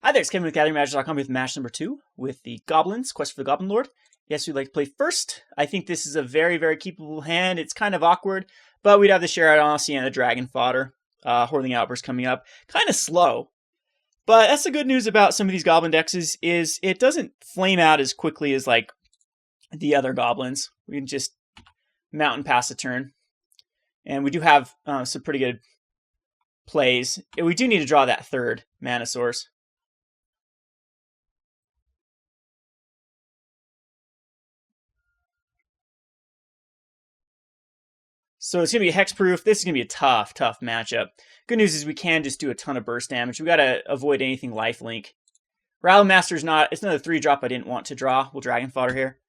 Hi there, it's Kevin with GatheringMagic.com with match number 2 with the Goblins, Quest for the Goblin Lord. Yes, we'd like to play first. I think this is a very, very keepable hand. It's kind of awkward, but we'd have the Shared Animosity and the Dragon Fodder. Hordeling Outburst coming up. Kind of slow. But that's the good news about some of these Goblin decks is it doesn't flame out as quickly as like the other Goblins. We can just mount and pass a turn. And we do have some pretty good plays. We do need to draw that third mana source. So it's going to be hexproof. This is going to be a tough, tough matchup. Good news is we can just do a ton of burst damage. We got to avoid anything lifelink. Rabblemaster's not. It's another 3-drop I didn't want to draw. We'll Dragon Fodder here.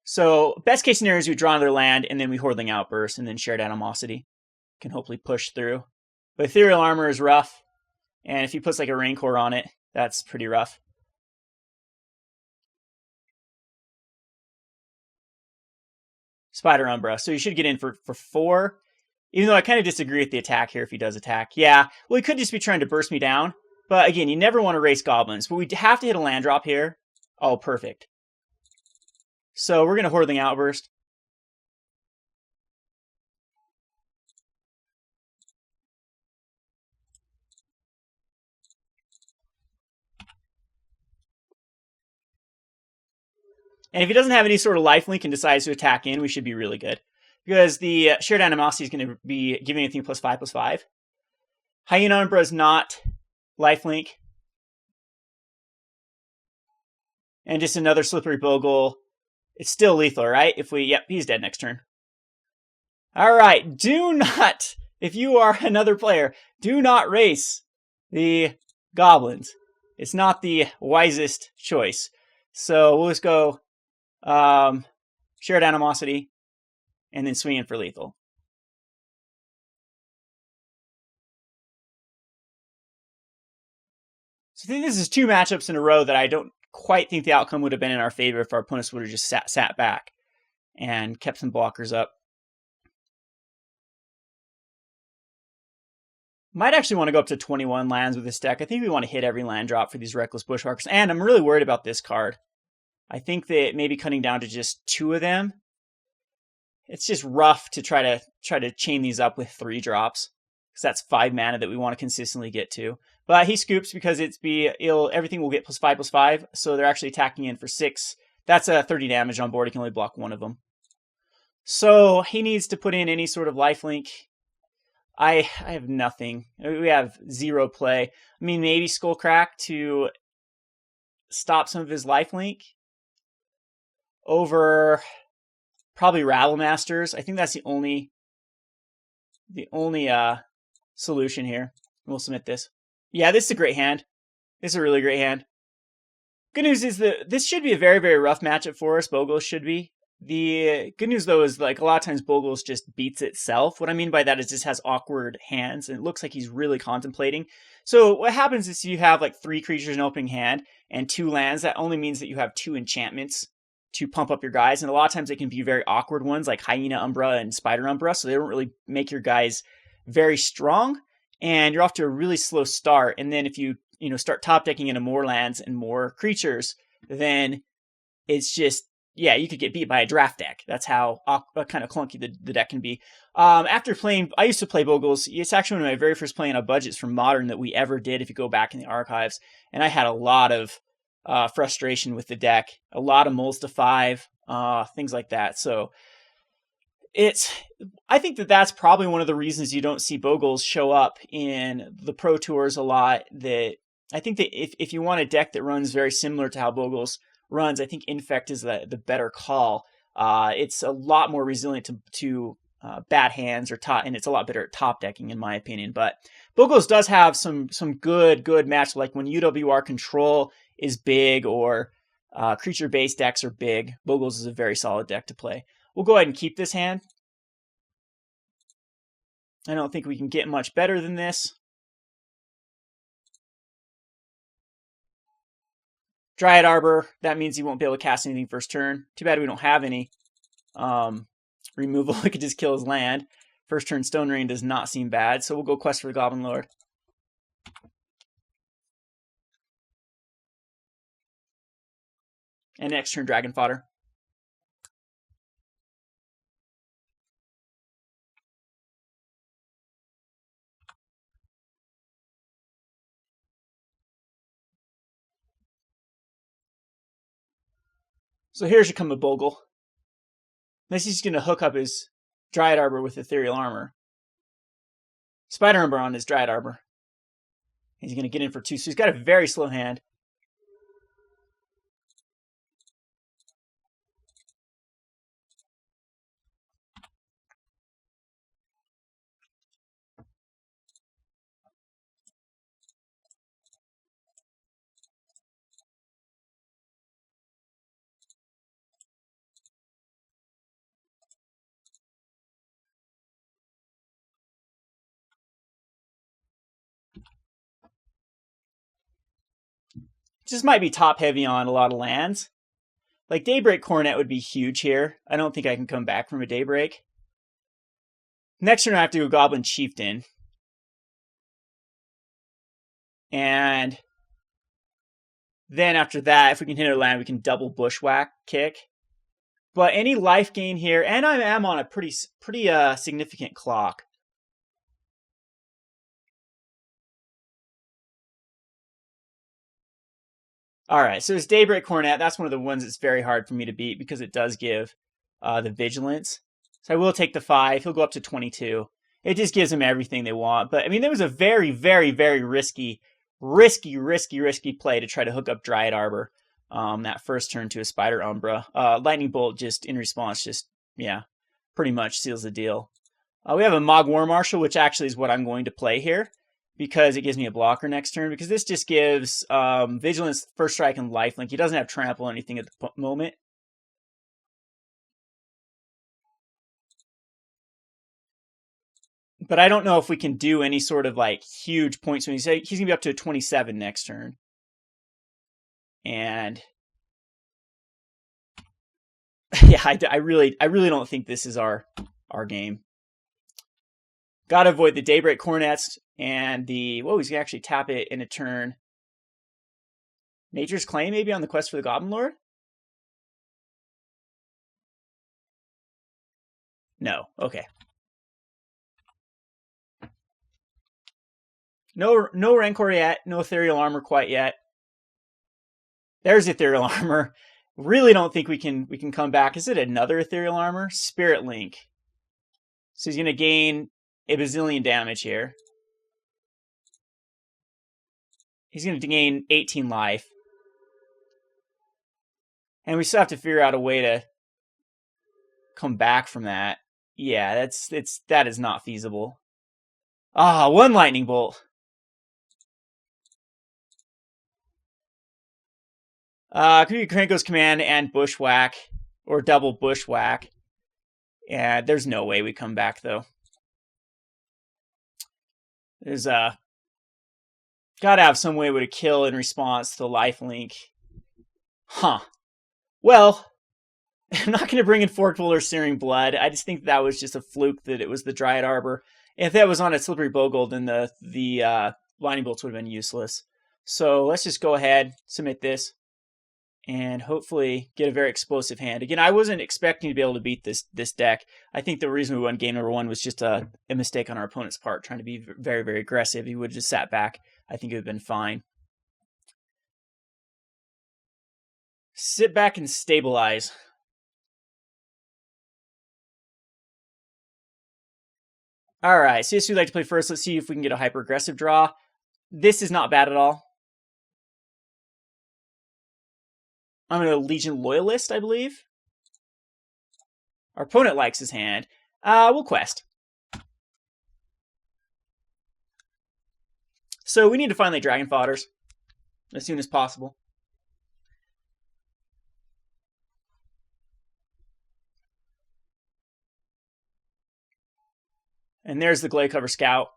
So best case scenario is we draw another land and then we Hordeling Outburst and then Shared Animosity. Can hopefully push through. But Ethereal Armor is rough. And if he puts like a Rancor on it, that's pretty rough. Spider Umbra. So you should get in for 4. Even though I kind of disagree with the attack here if he does attack. Yeah, well, he could just be trying to burst me down. But again, you never want to race goblins. But we have to hit a land drop here. Oh, perfect. So we're going to Hordeling Outburst. And if he doesn't have any sort of lifelink and decides to attack in, we should be really good. Because the Shared Animosity is going to be giving anything +5/+5. Hyena Umbra is not lifelink. And just another Slippery Bogle. It's still lethal, right? Yep, he's dead next turn. Alright, do not, if you are another player, do not race the Goblins. It's not the wisest choice. So we'll just go Shared Animosity, and then swing in for lethal. So I think this is 2 matchups in a row that I don't quite think the outcome would have been in our favor if our opponents would have just sat back and kept some blockers up. Might actually want to go up to 21 lands with this deck. I think we want to hit every land drop for these Reckless Bushwhackers, and I'm really worried about this card. I think that maybe cutting down to just 2 of them. It's just rough to try to chain these up with 3 drops, because that's 5 mana that we want to consistently get to. But he scoops because everything will get +5/+5, so they're actually attacking in for 6. That's 30 damage on board. He can only block 1 of them. So he needs to put in any sort of lifelink. I have nothing. We have 0 play. I mean, maybe Skullcrack to stop some of his lifelink over probably Rabblemasters. I think that's the only solution here. We'll submit this. Yeah, this is a great hand. This is a really great hand. Good news is that this should be a very, very rough matchup for us. Bogles should be. The good news, though, is like a lot of times Bogles just beats itself. What I mean by that is this has awkward hands, and it looks like he's really contemplating. So what happens is you have like 3 creatures in opening hand and 2 lands. That only means that you have 2 enchantments to pump up your guys. And a lot of times they can be very awkward ones like Hyena Umbra and Spider Umbra. So they don't really make your guys very strong. And you're off to a really slow start. And then if you start top decking into more lands and more creatures, then it's just, yeah, you could get beat by a draft deck. That's how kind of clunky the deck can be. After playing, I used to play Bogles. It's actually one of my very first playing on budgets from Modern that we ever did if you go back in the archives. And I had a lot of frustration with the deck. A lot of moles to 5, things like that. So I think that's probably one of the reasons you don't see Bogles show up in the Pro Tours a lot. That I think that if you want a deck that runs very similar to how Bogles runs, I think Infect is the better call. It's a lot more resilient to bad hands and it's a lot better at top decking in my opinion. But Bogles does have some good match, like when UWR control is big or creature-based decks are big. Bogles is a very solid deck to play. We'll go ahead and keep this hand. I don't think we can get much better than this. Dryad Arbor, that means you won't be able to cast anything first turn. Too bad we don't have any removal. It could just kill his land. First turn Stone Rain does not seem bad, so we'll go Quest for the Goblin Lord. And next turn Dragon Fodder. So here should come a Bogle. Unless he's going to hook up his Dryad Arbor with Ethereal Armor. Spider Umber on his Dryad Arbor. He's going to get in for 2, so he's got a very slow hand. Just might be top heavy on a lot of lands. Like Daybreak Coronet would be huge here. I don't think I can come back from a Daybreak. Next turn I have to go Goblin Chieftain. And then after that, if we can hit a land, we can double Bushwhack kick. But any life gain here, and I am on a pretty significant clock. Alright, so this Daybreak Coronet, that's one of the ones that's very hard for me to beat because it does give the Vigilance. So I will take the 5. He'll go up to 22. It just gives him everything they want. But, I mean, there was a very, very, very risky play to try to hook up Dryad Arbor that first turn to a Spider Umbra. Lightning Bolt just, in response, just, yeah, pretty much seals the deal. We have a Mogg War Marshal, which actually is what I'm going to play here, because it gives me a blocker next turn, because this just gives Vigilance, First Strike, and Lifelink. He doesn't have Trample or anything at the moment. But I don't know if we can do any sort of like huge points when he's going to be up to a 27 next turn. And yeah, I really don't think this is our game. Gotta avoid the Daybreak Coronets and the... Whoa, he's going to actually tap it in a turn. Nature's Claim maybe on the Quest for the Goblin Lord? No, okay. No Rancor yet, no Ethereal Armor quite yet. There's Ethereal Armor. Really don't think we can come back. Is it another Ethereal Armor? Spirit Link. So he's going to gain a bazillion damage here. He's going to gain 18 life. And we still have to figure out a way to come back from that. Yeah, that is not feasible. Ah, one Lightning Bolt. Could be Krenko's Command and Bushwhack, or double Bushwhack. Yeah, there's no way we come back, though. There's gotta have some way to kill in response to the lifelink. Huh. Well, I'm not going to bring in Forkful or Searing Blood. I just think that was just a fluke that it was the Dryad Arbor. If that was on a Slippery Bogle, then the Lightning Bolts would have been useless. So let's just go ahead, submit this, and hopefully get a very explosive hand. Again, I wasn't expecting to be able to beat this deck. I think the reason we won game number 1 was just a mistake on our opponent's part, trying to be very, very aggressive. He would have just sat back. I think it would have been fine. Sit back and stabilize. Alright, so yes, we'd like to play first. Let's see if we can get a hyper-aggressive draw. This is not bad at all. I'm going to Legion Loyalist, I believe. Our opponent likes his hand. We'll quest. So we need to find the Dragon Fodders as soon as possible. And there's the Gladecover Scout.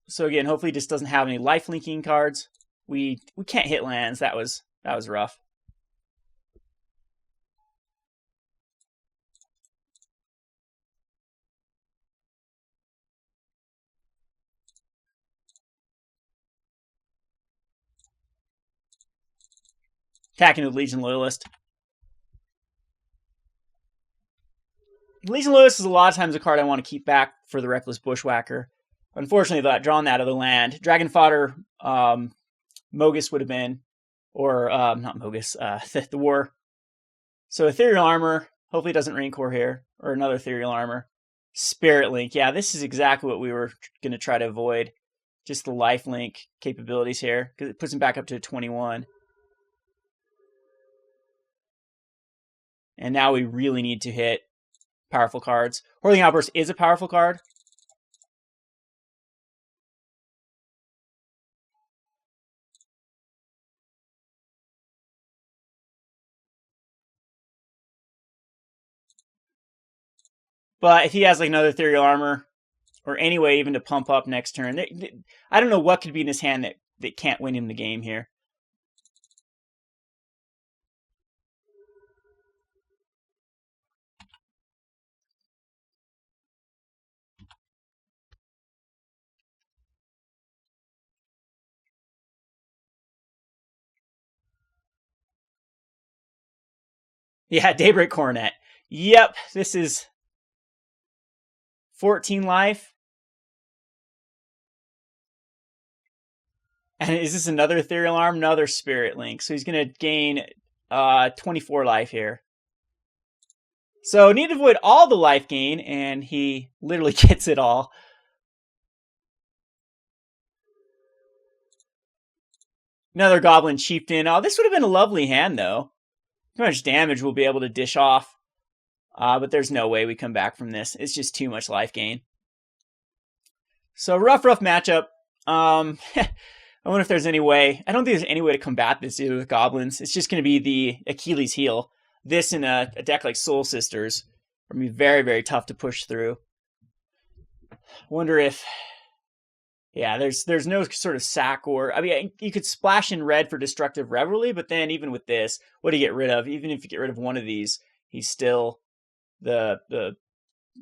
So again, hopefully he just doesn't have any life linking cards. We can't hit lands. That was rough. Attacking with Legion Loyalist. Legion Loyalist is a lot of times a card I want to keep back for the Reckless Bushwhacker. Unfortunately, drawn that out of the land. Dragon Fodder, Moggus would have been, or not Moggus, the War. So Ethereal Armor, hopefully it doesn't Rancor here, or another Ethereal Armor. Spirit Link, yeah, this is exactly what we were going to try to avoid. Just the life link capabilities here, because it puts him back up to 21. And now we really need to hit powerful cards. Hordeling Outburst is a powerful card. But if he has like another Ethereal Armor, or any way even to pump up next turn, I don't know what could be in his hand that can't win him the game here. Yeah, Daybreak Coronet. Yep, this is 14 life. And is this another Ethereal Arm? Another Spirit Link. So he's going to gain 24 life here. So need to avoid all the life gain, and he literally gets it all. Another Goblin Chieftain. Oh, this would have been a lovely hand, though. How much damage we'll be able to dish off. But there's no way we come back from this. It's just too much life gain. So rough matchup. I wonder if there's any way. I don't think there's any way to combat this either with Goblins. It's just going to be the Achilles heel. This in a deck like Soul Sisters are going to be very, very tough to push through. I wonder if... Yeah, there's no sort of sack or... I mean, you could splash in red for Destructive Revelry, but then even with this, what do you get rid of? Even if you get rid of one of these, he's still... The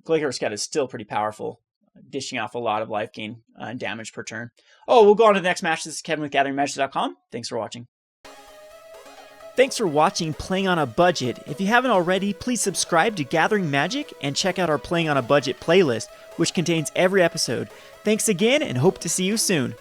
Glacier Scout is still pretty powerful, dishing off a lot of life gain and damage per turn. Oh, we'll go on to the next match. This is Kevin with GatheringMagic.com. Thanks for watching. Thanks for watching Playing on a Budget. If you haven't already, please subscribe to Gathering Magic and check out our Playing on a Budget playlist, which contains every episode. Thanks again, and hope to see you soon.